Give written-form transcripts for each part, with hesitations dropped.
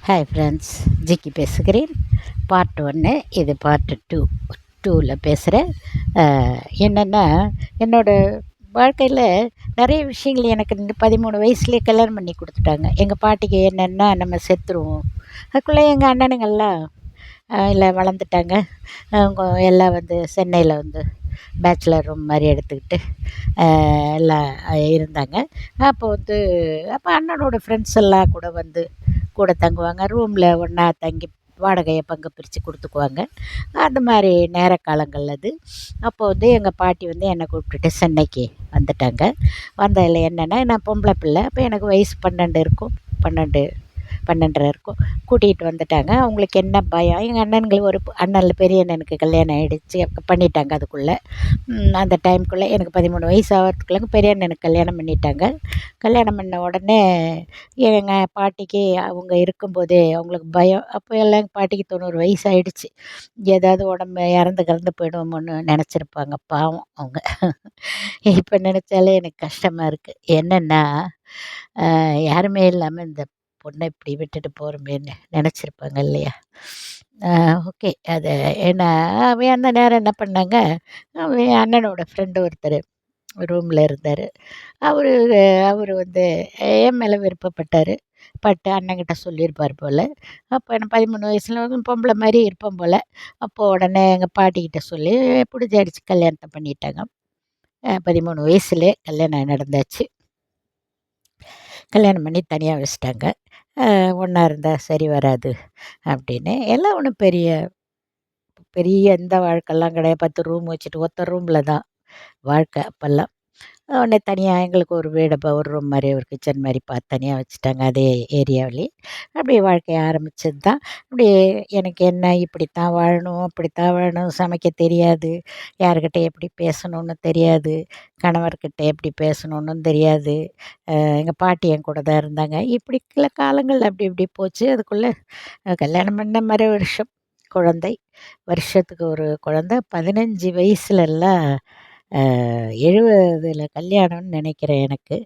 Hi friends, Jikki பேசுகிறேன். Part 1, இது part 2ல் பேசுகிறேன். என்னென்னா, என்னோடய வாழ்க்கையில் நிறைய விஷயங்கள் எனக்கு இந்த 13 வயசுலேயே கல்யாணம் பண்ணி கொடுத்துட்டாங்க. எங்கள் பாட்டிக்கு என்னென்னா, நம்ம செத்துருவோம். அதுக்குள்ளே எங்கள் அண்ணனுங்கள்லாம் எல்லாம் வளர்ந்துட்டாங்க. அவங்க எல்லாம் சென்னையில் பேச்சுலர் ரூம் மாதிரி எடுத்துக்கிட்டு எல்லாம் இருந்தாங்க. அப்போ அப்போ அண்ணனோட ஃப்ரெண்ட்ஸ் எல்லாம் கூட தங்குவாங்க. ரூமில் ஒன்றா தங்கி வாடகையை பங்கு பிரித்து கொடுத்துக்குவாங்க. அந்த மாதிரி நேர காலங்கள் அது. அப்போ எங்கள் பாட்டி என்னை கூப்பிட்டுட்டு சென்னைக்கு வந்துட்டாங்க. வந்ததில் என்னென்னா, நான் பொம்பளை பிள்ளை. அப்போ எனக்கு வயசு 12 இருக்கும். 12 இருக்கும். கூட்டிகிட்டு வந்துட்டாங்க. அவங்களுக்கு என்ன பயம், எங்கள் அண்ணனுங்களுக்கு ஒரு பெரிய அண்ணனுக்கு கல்யாணம் ஆகிடுச்சு, பண்ணிட்டாங்க. அதுக்குள்ளே அந்த டைமுக்குள்ளே எனக்கு 13 வயசு ஆகிறதுக்குள்ளே பெரிய அண்ணனுக்கு கல்யாணம் பண்ணிட்டாங்க. கல்யாணம் பண்ண உடனே எங்கள் பாட்டிக்கு அவங்க இருக்கும்போதே அவங்களுக்கு பயம். அப்போ எல்லாம் எங்கள் பாட்டிக்கு 90 வயசு ஆகிடுச்சு. ஏதாவது உடம்பு இறந்து போயிடுவோமோன்னு நினச்சிருப்பாங்க, பாவம் அவங்க. இப்போ நினச்சாலே எனக்கு கஷ்டமாக இருக்குது. என்னென்னா, யாருமே இல்லாமல் இந்த பொண்ணை இப்படி விட்டுட்டு போகிறோமேன்னு நினச்சிருப்பாங்க இல்லையா? ஓகே. அது ஏன்னா அவன் அந்த நேரம் என்ன பண்ணாங்க, அவன் அண்ணனோட ஃப்ரெண்டு ஒருத்தர் ரூமில் இருந்தார். அவர் என் மேலே விருப்பப்பட்டார். அண்ணங்கிட்ட சொல்லியிருப்பார் போல். அப்போ எனக்கு 13 வயசில் பொம்பளை மாதிரி இருப்போம் போல். அப்போது உடனே எங்கள் பாட்டிக்கிட்ட சொல்லி பிடிச்சாடிச்சு, கல்யாணத்தை பண்ணிட்டாங்க. 13 வயசுலே கல்யாணம் நடந்தாச்சு. கல்யாணம் பண்ணி தனியாக வச்சுட்டாங்க. ஒன்றா இருந்தால் சரி வராது அப்படின்னு. எல்லாம் ஒன்றும் பெரிய இந்த வாழ்க்கைலாம் கிடையாது. 10 ரூம் வச்சுட்டு ஒத்த ரூமில் தான் வாழ்க்கை அப்போல்லாம். உடனே தனியாக எங்களுக்கு ஒரு வீடு, ஒரு ரூம் மாதிரி, ஒரு கிச்சன் மாதிரி பார்த்து தனியாக வச்சுட்டாங்க, அதே ஏரியாவிலேயே. அப்படியே வாழ்க்கைய ஆரம்பித்தது தான். அப்படியே எனக்கு என்ன, இப்படித்தான் வாழணும், அப்படித்தான் வாழணும், சமைக்க தெரியாது, யாருக்கிட்ட எப்படி பேசணும்னு தெரியாது, கணவர்கிட்ட எப்படி பேசணும்னு தெரியாது. எங்கள் பாட்டி என் கூட தான் இருந்தாங்க. இப்படி சில காலங்கள் அப்படி இப்படி போச்சு. அதுக்குள்ளே கல்யாணம் பண்ண மறு வருஷம் குழந்தை. வருஷத்துக்கு ஒரு குழந்தை. 15 வயசுலலாம் 70ல் கல்யாணம்னு நினைக்கிறேன் எனக்கு.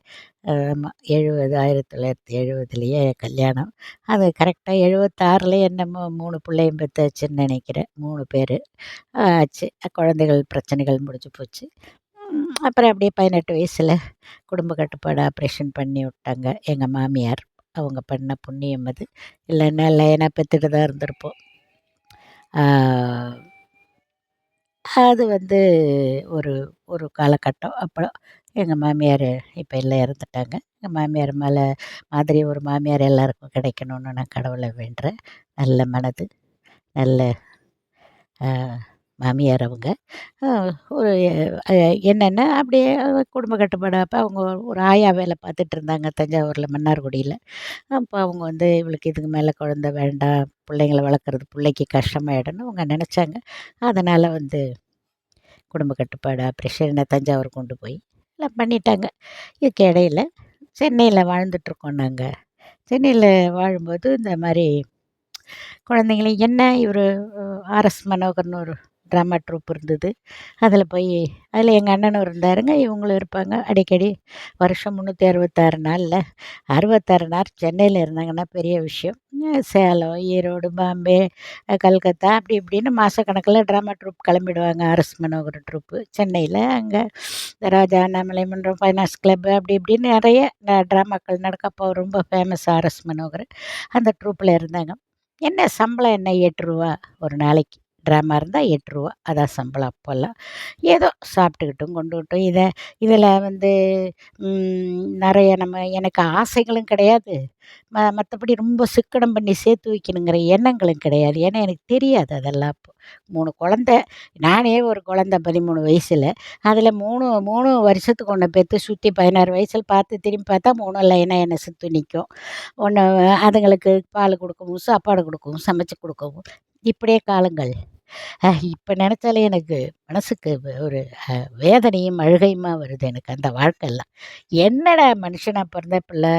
ஆமாம், 1970லேயே கல்யாணம். அது கரெக்டாக 76ல் என்னமோ 3 பிள்ளையும் பெற்றாச்சுன்னு நினைக்கிறேன். 3 பேர் ஆச்சு. குழந்தைகள் பிரச்சனைகள் முடிஞ்சு போச்சு. அப்புறம் அப்படியே 18 வயசில் குடும்ப கட்டுப்பாடு ஆப்ரேஷன் பண்ணி விட்டாங்க எங்கள் மாமியார். அவங்க பண்ண புண்ணியம் அது. இல்லைன்னா லைனாக பெற்றுட்டு தான் இருந்திருப்போம். அது ஒரு ஒரு காலகட்டம். அப்புறம் எங்கள் மாமியார் இப்போ எல்லாம் இறந்துட்டாங்க. எங்கள் மாமியார் மாதிரி ஒரு மாமியார் எல்லாருக்கும் கிடைக்கணும்னு நான் கடவுளை வேண்டுறேன். நல்ல மனது, நல்ல மாமியார் அவங்க. ஒரு என்னென்னா, அப்படியே குடும்ப கட்டுப்பாடு. அப்போ அவங்க ஒரு ஆயா வேலை பார்த்துட்டு இருந்தாங்க தஞ்சாவூரில், மன்னார்குடியில். அப்போ அவங்க இவளுக்கு இதுக்கு மேலே குழந்த வேண்டாம், பிள்ளைங்கள வளர்க்குறது பிள்ளைக்கு கஷ்டமாயிடும்னு அவங்க நினச்சாங்க. அதனால் குடும்ப கட்டுப்பாடு ஆப்ரேஷன் தஞ்சாவூர் கொண்டு போய் எல்லாம் பண்ணிட்டாங்க. இதுக்கு இடையில சென்னையில் வாழ்ந்துட்டுருக்கோம் நாங்கள். சென்னையில் வாழும்போது இந்த மாதிரி குழந்தைங்களையும் என்ன இவர் ஆர்எஸ் மனோகர்னு ஒரு ட்ராமா ட்ரூப் இருந்தது. அதில் எங்கள் அண்ணனும் இருந்தாருங்க, இவங்களும் இருப்பாங்க. அடிக்கடி வருஷம் 366 நாளில் 66 நாள் சென்னையில் இருந்தாங்கன்னா பெரிய விஷயம். சேலம், ஈரோடு, பாம்பே, கல்கத்தா அப்படி இப்படின்னு மாதக்கணக்கில் ட்ராமா ட்ரூப் கிளம்பிடுவாங்க. ஆர்எஸ் மனோகர் ட்ரூப்பு சென்னையில். அங்கே ராஜா அண்ணாமலை மன்றம், ஃபைனான்ஸ் கிளப்பு அப்படி இப்படின்னு நிறைய ட்ராமாக்கள் நடக்க. அப்போ ரொம்ப ஃபேமஸ் ஆர்எஸ் மனோகர். அந்த ட்ரூப்பில் இருந்தாங்க. என்ன சம்பளம் என்ன, 8 ரூபா ஒரு நாளைக்கு. ட்ராமா இருந்தால் 8 ரூபா, அதான் சம்பளம் அப்போல்லாம். ஏதோ சாப்பிட்டுக்கிட்டும் கொண்டுக்கிட்டும். இதில் நிறைய எனக்கு ஆசைகளும் கிடையாது. மற்றபடி ரொம்ப சிக்கனம் பண்ணி சேர்த்து வைக்கணுங்கிற எண்ணங்களும் கிடையாது. ஏன்னா எனக்கு தெரியாது அதெல்லாம். அப்போ 3 குழந்த, நானே ஒரு குழந்த 13 வயசில். அதில் 3 வருஷத்துக்கு ஒன்று பெற்று சுற்றி 16 வயசில் பார்த்து திரும்பி பார்த்தா 3 லைனாக என்னை சுற்றி நிற்கும். ஒன்று அதுங்களுக்கு பால் கொடுக்கவும், சாப்பாடு கொடுக்கவும், சமைச்சு கொடுக்கவும், இப்படியே காலங்கள். இப்போ நினச்சாலே எனக்கு மனசுக்கு ஒரு வேதனையும் அழுகையுமா வருது எனக்கு அந்த வாழ்க்கைலாம். என்னடா மனுஷனாக பிறந்த பிள்ளை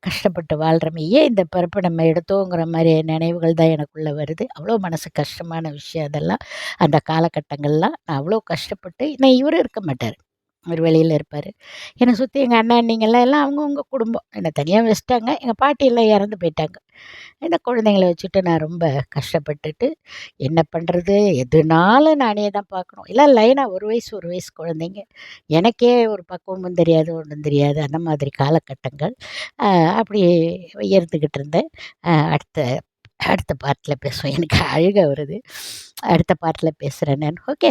கஷ்டப்பட்டு வாழ்கிறோமே, ஏன் இந்த பிறப்பை நம்ம எடுத்தோங்கிற மாதிரி நினைவுகள் தான் எனக்குள்ளே வருது. அவ்வளோ மனசு கஷ்டமான விஷயம் அதெல்லாம். அந்த காலகட்டங்கள்லாம் நான் அவ்வளோ கஷ்டப்பட்டு, இவரும் இருக்க மாட்டார். அவர் வெளியில் இருப்பார். என்னை சுற்றி எங்கள் அண்ணன் அண்ணிங்கெல்லாம் எல்லாம் அவங்கவுங்க குடும்பம். என்னை தனியாக வச்சுட்டாங்க. எங்கள் பாட்டி எல்லாம் இறந்து போயிட்டாங்க. இந்த குழந்தைங்கள வச்சுட்டு நான் ரொம்ப கஷ்டப்பட்டுட்டு, என்ன பண்ணுறது? எதுனாலும் நானே தான் பார்க்கணும். எல்லாம் லைனாக ஒரு வயசு குழந்தைங்க. எனக்கே ஒரு பக்குவமும் தெரியாது, ஒண்ணும் தெரியாது. அந்த மாதிரி காலகட்டங்கள். அ அப்படி இருந்துக்கிட்டு இருந்தேன். அடுத்த அடுத்த பார்ட்டில் பேசுவோம். எனக்கு அழுகை வருது. அடுத்த பார்ட்டில் பேசுகிறேன் நான். ஓகே.